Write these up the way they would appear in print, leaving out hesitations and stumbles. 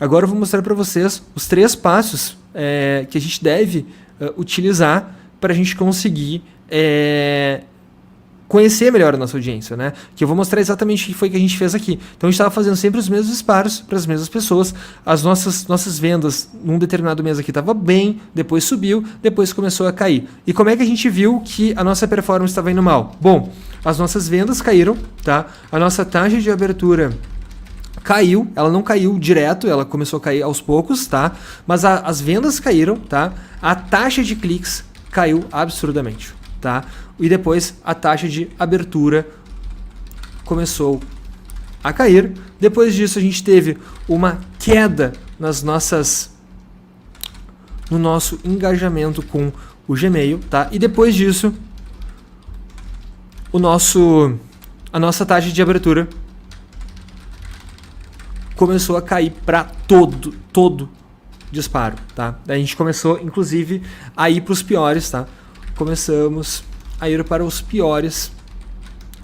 Agora eu vou mostrar para vocês os 3 passos que a gente deve utilizar para a gente conseguir conhecer melhor a nossa audiência, né? Que eu vou mostrar exatamente o que foi que a gente fez aqui. Então a gente estava fazendo sempre os mesmos disparos para as mesmas pessoas. As nossas vendas num determinado mês aqui estava bem, depois subiu, depois começou a cair. E como é que a gente viu que a nossa performance estava indo mal? Bom, as nossas vendas caíram, tá? A nossa taxa de abertura caiu, ela não caiu direto, ela começou a cair aos poucos, tá? Mas as vendas caíram, tá? A taxa de cliques caiu absurdamente, tá? E depois a taxa de abertura começou a cair. Depois disso a gente teve uma queda no nosso engajamento com o Gmail, tá? E depois disso a nossa taxa de abertura começou a cair para todo disparo, tá? Daí a gente começou, inclusive, a ir para os piores, tá? Começamos a ir para os piores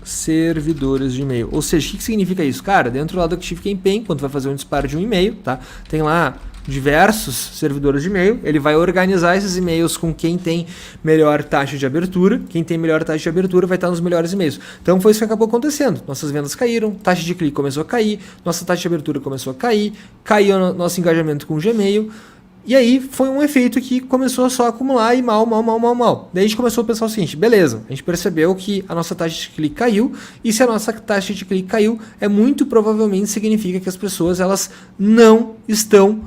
servidores de e-mail. Ou seja, o que significa isso? Cara, dentro lá do ActiveCampaign, quando vai fazer um disparo de um e-mail, tá? Tem lá diversos servidores de e-mail, ele vai organizar esses e-mails com quem tem melhor taxa de abertura. Quem tem melhor taxa de abertura vai estar nos melhores e-mails. Então foi isso que acabou acontecendo. Nossas vendas caíram, taxa de clique começou a cair, nossa taxa de abertura começou a cair, caiu nosso engajamento com o Gmail. E aí foi um efeito que começou só a acumular e mal. Daí a gente começou a pensar o seguinte, beleza, a gente percebeu que a nossa taxa de clique caiu, e se a nossa taxa de clique caiu, muito provavelmente significa que as pessoas elas não estão,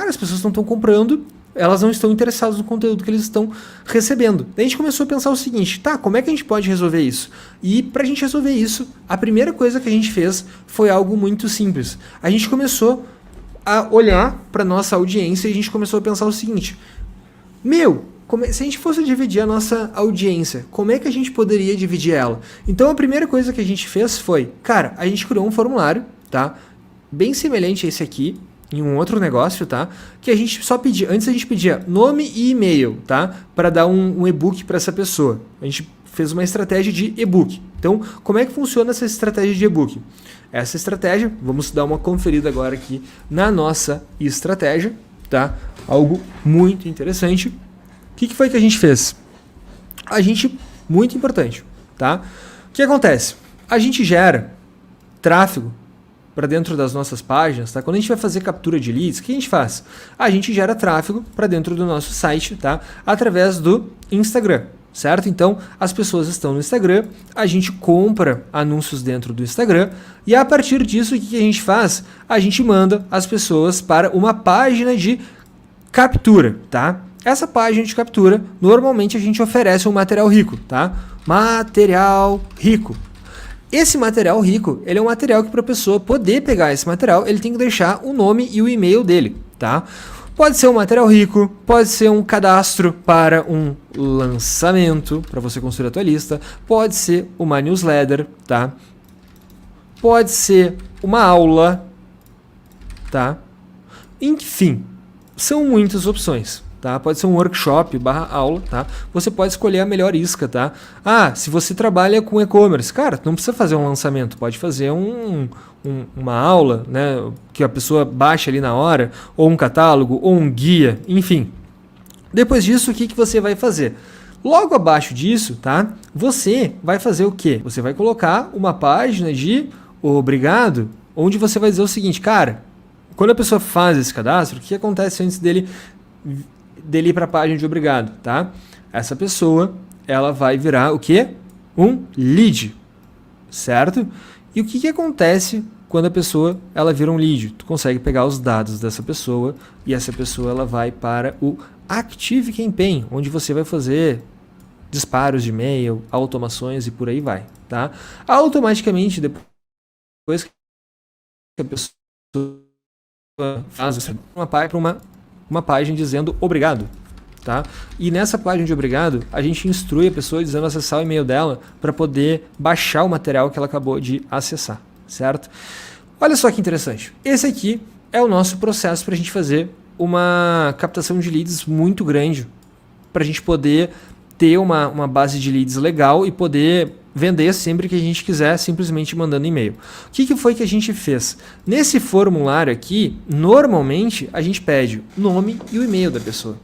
as pessoas não estão comprando, elas não estão interessadas no conteúdo que eles estão recebendo. Daí a gente começou a pensar o seguinte, tá, como é que a gente pode resolver isso? E pra gente resolver isso, a primeira coisa que a gente fez foi algo muito simples. A gente começou a olhar para nossa audiência e a gente começou a pensar o seguinte, se a gente fosse dividir a nossa audiência, como é que a gente poderia dividir ela? Então a primeira coisa que a gente fez foi, cara, a gente criou um formulário, tá? Bem semelhante a esse aqui, em um outro negócio, tá? Que a gente só pedia, antes a gente pedia nome e e-mail, tá? Para dar um e-book para essa pessoa. A gente fez uma estratégia de e-book. Então, como é que funciona essa estratégia de e-book? Essa estratégia, vamos dar uma conferida agora aqui na nossa estratégia, tá? Algo muito interessante. O que foi que a gente fez? Muito importante, tá? O que acontece? A gente gera tráfego para dentro das nossas páginas, tá? Quando a gente vai fazer captura de leads, o que a gente faz? A gente gera tráfego para dentro do nosso site, tá? Através do Instagram. Certo? Então, as pessoas estão no Instagram, a gente compra anúncios dentro do Instagram e a partir disso, o que a gente faz? A gente manda as pessoas para uma página de captura, tá? Essa página de captura, normalmente a gente oferece um material rico, tá? Material rico. Esse material rico, ele é um material que para a pessoa poder pegar esse material, ele tem que deixar o nome e o e-mail dele, tá? Pode ser um material rico, pode ser um cadastro para um lançamento, para você construir a tua lista, pode ser uma newsletter, tá? Pode ser uma aula, tá? Enfim, são muitas opções, tá? Pode ser um workshop / aula, tá? Você pode escolher a melhor isca, tá? Ah, se você trabalha com e-commerce, cara, não precisa fazer um lançamento, pode fazer uma aula, né, que a pessoa baixa ali na hora, ou um catálogo, ou um guia, enfim. Depois disso, o que você vai fazer? Logo abaixo disso, tá? Você vai fazer o quê? Você vai colocar uma página de obrigado, onde você vai dizer o seguinte, cara, quando a pessoa faz esse cadastro, o que acontece antes dele ir para a página de obrigado, tá? Essa pessoa, ela vai virar o quê? Um lead, certo? E o que acontece quando a pessoa ela vira um lead? Tu consegue pegar os dados dessa pessoa e essa pessoa ela vai para o ActiveCampaign, onde você vai fazer disparos de e-mail, automações e por aí vai, tá? Automaticamente, depois que a pessoa faz uma página dizendo obrigado, tá? E nessa página de obrigado, a gente instrui a pessoa dizendo acessar o e-mail dela para poder baixar o material que ela acabou de acessar, certo? Olha só que interessante. Esse aqui é o nosso processo para a gente fazer uma captação de leads muito grande, para a gente poder ter uma base de leads legal e poder vender sempre que a gente quiser, simplesmente mandando e-mail. O que foi que a gente fez? Nesse formulário aqui, normalmente a gente pede o nome e o e-mail da pessoa.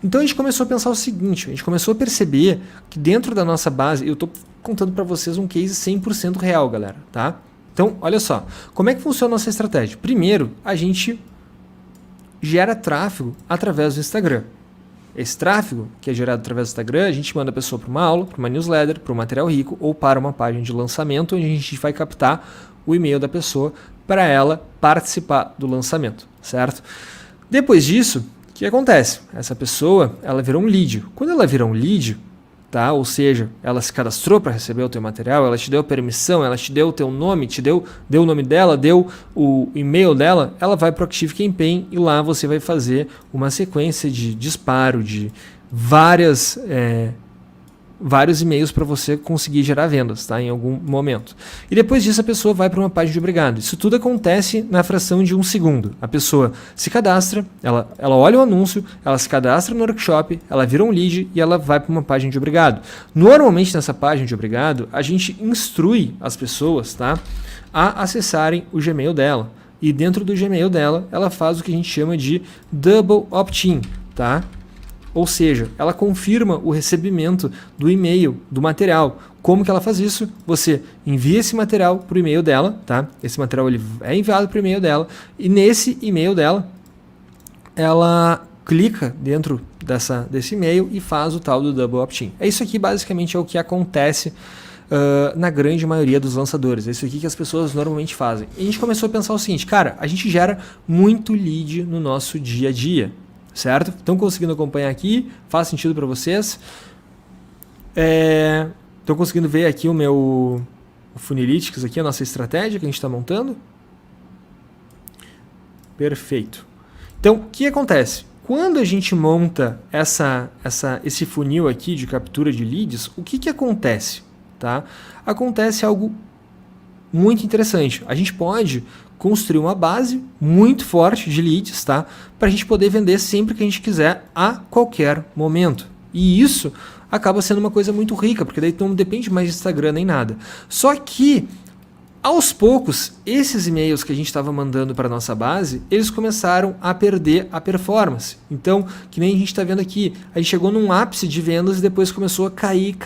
Então a gente começou a pensar o seguinte, a gente começou a perceber que dentro da nossa base, eu estou contando para vocês um case 100% real, galera, tá? Então, olha só, como é que funciona a nossa estratégia? Primeiro, a gente gera tráfego através do Instagram. Esse tráfego, que é gerado através do Instagram, a gente manda a pessoa para uma aula, para uma newsletter, para um material rico ou para uma página de lançamento, onde a gente vai captar o e-mail da pessoa para ela participar do lançamento, certo? Depois disso, o que acontece? Essa pessoa, ela vira um lead. Quando ela vira um lead, tá? Ou seja, ela se cadastrou para receber o teu material, ela te deu permissão, ela te deu o teu nome, deu o nome dela, deu o e-mail dela, ela vai para o Active Campaign e lá você vai fazer uma sequência de disparo de vários e-mails para você conseguir gerar vendas, tá? Em algum momento. E depois disso a pessoa vai para uma página de obrigado. Isso tudo acontece na fração de 1 segundo. A pessoa se cadastra, ela olha o anúncio, ela se cadastra no workshop, ela vira um lead e ela vai para uma página de obrigado. Normalmente nessa página de obrigado, a gente instrui as pessoas, tá, a acessarem o Gmail dela. E dentro do Gmail dela, ela faz o que a gente chama de double opt-in, tá? Ou seja, ela confirma o recebimento do e-mail, do material. Como que ela faz isso? Você envia esse material para o e-mail dela, tá? Esse material ele é enviado para o e-mail dela e nesse e-mail dela, ela clica dentro desse e-mail e faz o tal do double opt-in. Isso aqui basicamente é o que acontece na grande maioria dos lançadores. É isso aqui que as pessoas normalmente fazem. E a gente começou a pensar o seguinte, cara, a gente gera muito lead no nosso dia a dia. Certo? Estão conseguindo acompanhar aqui? Faz sentido para vocês? Estão conseguindo ver aqui o Funilytics, aqui, a nossa estratégia que a gente está montando? Perfeito. Então, o que acontece? Quando a gente monta esse funil aqui de captura de leads, o que acontece? Tá? Acontece algo muito interessante. A gente pode construir uma base muito forte de leads, tá? Para a gente poder vender sempre que a gente quiser, a qualquer momento. E isso acaba sendo uma coisa muito rica, porque daí não depende mais de Instagram nem nada. Só que, aos poucos, esses e-mails que a gente estava mandando para a nossa base, eles começaram a perder a performance. Então, que nem a gente está vendo aqui, a gente chegou num ápice de vendas e depois começou a cair,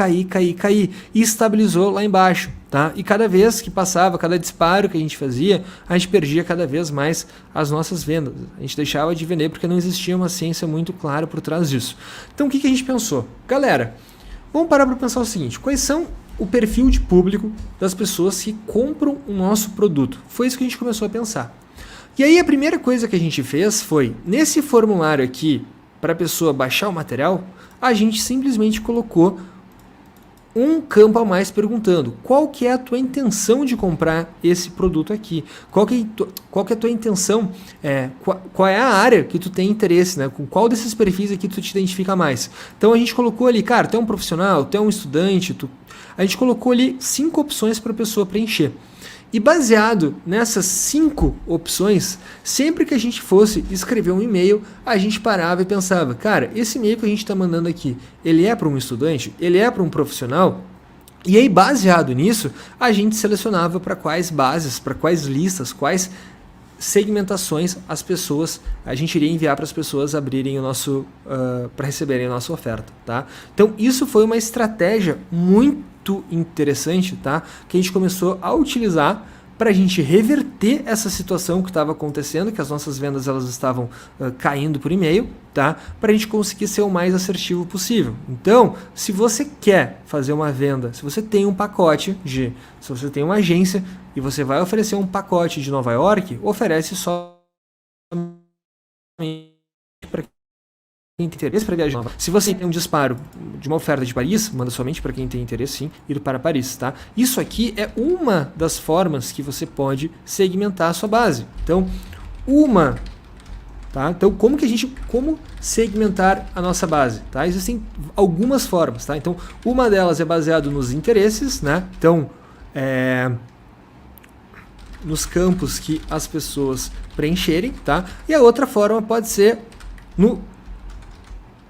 e estabilizou lá embaixo. Tá? E cada vez que passava, cada disparo que a gente fazia, a gente perdia cada vez mais as nossas vendas. A gente deixava de vender porque não existia uma ciência muito clara por trás disso. Então, o que a gente pensou? Galera, vamos parar para pensar o seguinte, quais são o perfil de público das pessoas que compram o nosso produto? Foi isso que a gente começou a pensar. E aí a primeira coisa que a gente fez foi, nesse formulário aqui, para a pessoa baixar o material, a gente simplesmente colocou um campo a mais perguntando qual que é a tua intenção de comprar esse produto aqui, qual que é a tua intenção, qual é a área que tu tem interesse, né? Com qual desses perfis aqui tu te identifica mais. Então a gente colocou ali, cara, tu é um profissional, tu é um estudante, a gente colocou ali 5 opções para a pessoa preencher. E baseado nessas 5 opções, sempre que a gente fosse escrever um e-mail, a gente parava e pensava, cara, esse e-mail que a gente está mandando aqui, ele é para um estudante? Ele é para um profissional? E aí, baseado nisso, a gente selecionava para quais bases, para quais listas, quais segmentações a gente iria enviar para as pessoas abrirem o nosso, para receberem a nossa oferta, tá? Então, isso foi uma estratégia muito interessante, tá? Que a gente começou a utilizar para a gente reverter essa situação que estava acontecendo, que as nossas vendas elas estavam caindo por e-mail, tá? Para a gente conseguir ser o mais assertivo possível. Então, se você quer fazer uma venda, se você tem um pacote se você tem uma agência e você vai oferecer um pacote de Nova York, oferece só para quem tem interesse para viajar. Se você tem um disparo de uma oferta de Paris, manda somente para quem tem interesse, sim, ir para Paris, tá? Isso aqui é uma das formas que você pode segmentar a sua base. Então, tá? Então, como segmentar a nossa base, tá? Existem algumas formas, tá? Então, uma delas é baseado nos interesses, né? Então, nos campos que as pessoas preencherem, tá? E a outra forma pode ser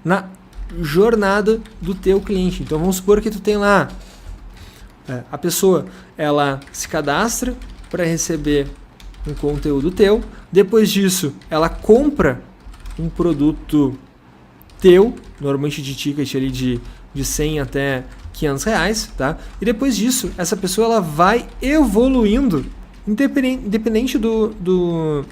na jornada do teu cliente. Então vamos supor que tu tem lá A pessoa, ela se cadastra para receber um conteúdo teu, depois disso ela compra um produto teu, normalmente de ticket ali de 100 até 500 reais, tá? E depois disso, essa pessoa ela vai evoluindo, independente do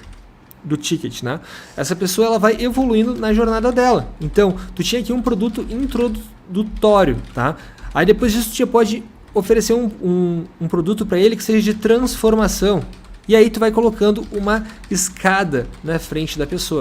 ticket, né? Essa pessoa ela vai evoluindo na jornada dela. Então, tu tinha aqui um produto introdutório, tá? Aí depois disso, tu pode oferecer um produto para ele que seja de transformação. E aí tu vai colocando uma escada na frente da pessoa.